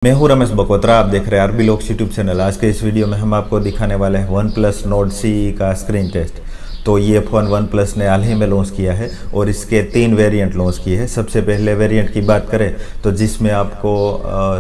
मैं हूं रमेश बकोत्रा। आप देख रहे हैं आरबी लोक्स यूट्यूब चैनल। आज के इस वीडियो में हम आपको दिखाने वाले हैं वन प्लस नोट सी का स्क्रीन टेस्ट। तो ये फ़ोन वन प्लस ने हाल ही में लॉन्च किया है और इसके 3 वेरिएंट लॉन्च किए हैं। सबसे पहले वेरिएंट की बात करें तो जिसमें आपको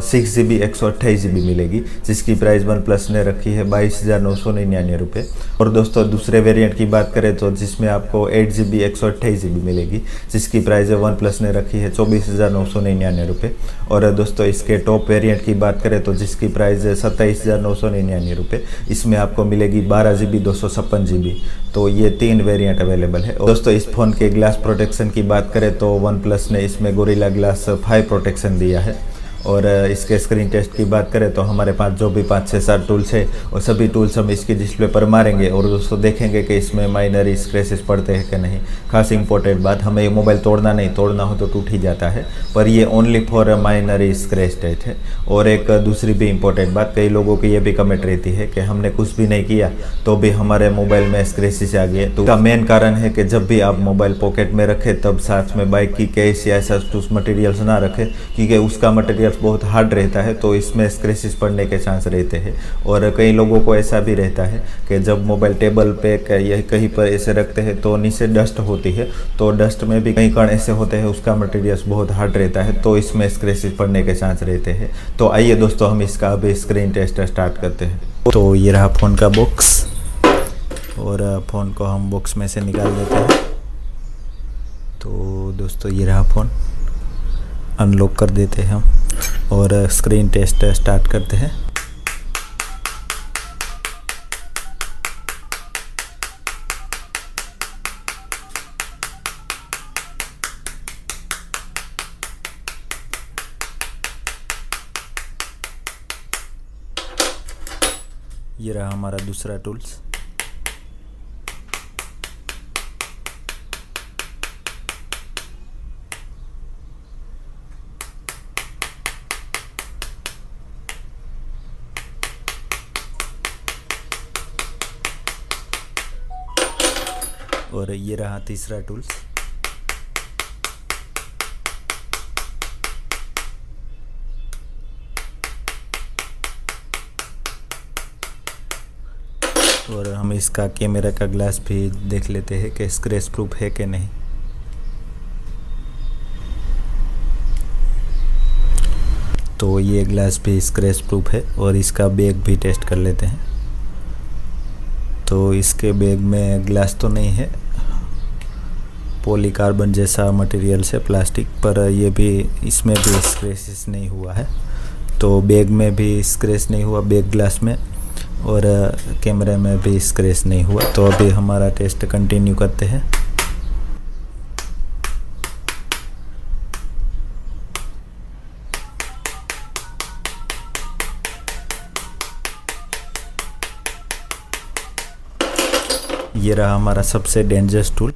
6GB 128GB मिलेगी, जिसकी प्राइस वन प्लस ने रखी है 22,999 रुपये। और दोस्तों दूसरे वेरिएंट की बात करें तो जिसमें आपको 8GB 128GB मिलेगी, जिसकी प्राइस वन प्लस ने रखी है 24,999 रुपये। और दोस्तों इसके टॉप वेरिएंट की बात करें तो जिसकी प्राइस है 27,999 रुपये, इसमें आपको मिलेगी 12GB 256GB। तो ये 3 वेरिएंट अवेलेबल है। और दोस्तों इस फ़ोन के ग्लास प्रोटेक्शन की बात करें तो वन प्लस ने इसमें गोरिल्ला ग्लास 5 प्रोटेक्शन दिया है। और इसके स्क्रीन टेस्ट की बात करें तो हमारे पास जो भी 5 से 7 टूल्स है और सभी टूल्स हम इसकी डिस्प्ले पर मारेंगे और दोस्तों देखेंगे कि इसमें माइनर स्क्रैचेस पड़ते हैं कि नहीं। खास इंपॉर्टेंट बात, हमें ये मोबाइल तोड़ना नहीं, तोड़ना हो तो टूट ही जाता है, पर ये only for minor scratch test है। और एक दूसरी भी इंपॉर्टेंट बात, कई लोगों की ये भी कमेंट रहती है कि हमने कुछ भी नहीं किया तो भी हमारे मोबाइल में स्क्रैचेस आ गए। तो इसका मेन कारण है कि जब भी आप मोबाइल पॉकेट में रखें तब साथ में बाइक की केस या ऐसा कुछ मटेरियल्स ना रखें, क्योंकि उसका मटेरियल बहुत हार्ड रहता है, तो इसमें स्क्रैचेस पड़ने के चांस रहते हैं। और कई लोगों को ऐसा भी रहता है कि जब मोबाइल टेबल पे या कहीं पर ऐसे रखते हैं तो नीचे डस्ट होती है, तो डस्ट में भी कई कण ऐसे होते हैं, उसका मटेरियल बहुत हार्ड रहता है, तो इसमें स्क्रैचेस पड़ने के चांस रहते हैं। तो आइए दोस्तों हम इसका अभी स्क्रीन टेस्ट स्टार्ट करते हैं। तो ये रहा फ़ोन का बॉक्स और फ़ोन को हम बॉक्स में से निकाल देते हैं। तो दोस्तों ये रहा फ़ोन, अनलॉक कर देते हैं हम और स्क्रीन टेस्ट स्टार्ट करते हैं। ये रहा हमारा दूसरा टूल्स। और ये रहा तीसरा टूल्स। और हम इसका कैमरा का ग्लास भी देख लेते हैं कि स्क्रैच प्रूफ है कि नहीं। तो ये ग्लास भी स्क्रैच प्रूफ है और इसका बैग भी टेस्ट कर लेते हैं। तो इसके बैग में ग्लास तो नहीं है, पॉलीकार्बन जैसा मटेरियल से प्लास्टिक, पर ये भी इसमें भी स्क्रैचेस नहीं हुआ है। तो बैग में भी स्क्रैच नहीं हुआ, बैग ग्लास में, और कैमरे में भी स्क्रैच नहीं हुआ। तो अभी हमारा टेस्ट कंटिन्यू करते हैं। ये रहा हमारा सबसे डेंजरस टूल।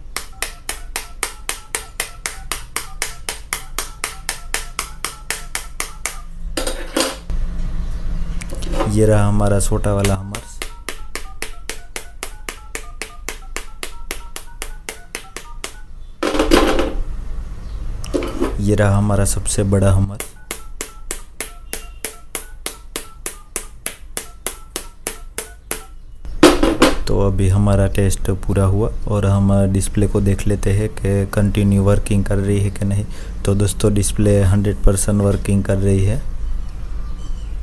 ये रहा हमारा छोटा वाला हमर। ये रहा हमारा सबसे बड़ा हमर। तो अभी हमारा टेस्ट पूरा हुआ और हम डिस्प्ले को देख लेते हैं कि कंटिन्यू वर्किंग कर रही है कि नहीं। तो दोस्तों डिस्प्ले 100% वर्किंग कर रही है,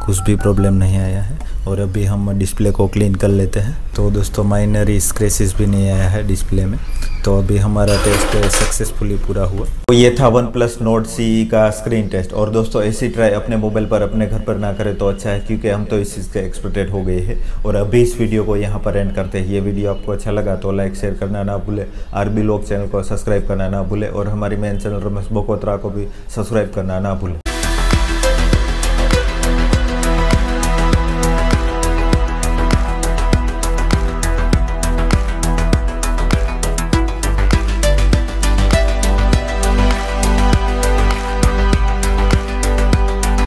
कुछ भी प्रॉब्लम नहीं आया है। और अभी हम डिस्प्ले को क्लीन कर लेते हैं। तो दोस्तों माइनर स्क्रैचेस भी नहीं आया है डिस्प्ले में। तो अभी हमारा टेस्ट सक्सेसफुली पूरा हुआ। तो ये था वन प्लस नोट सी का स्क्रीन टेस्ट। और दोस्तों ऐसी ट्राई अपने मोबाइल पर अपने घर पर ना करें तो अच्छा है, क्योंकि हम तो इस चीज़ के एक्सपर्टेड हो गए हैं। और अभी इस वीडियो को यहाँ पर एंड करते हैं। ये वीडियो आपको अच्छा लगा तो लाइक शेयर करना ना भूले, आरबी लोग चैनल को सब्सक्राइब करना ना भूले और हमारी मेन चैनल रमेश बकोत्रा को भी सब्सक्राइब करना ना भूले।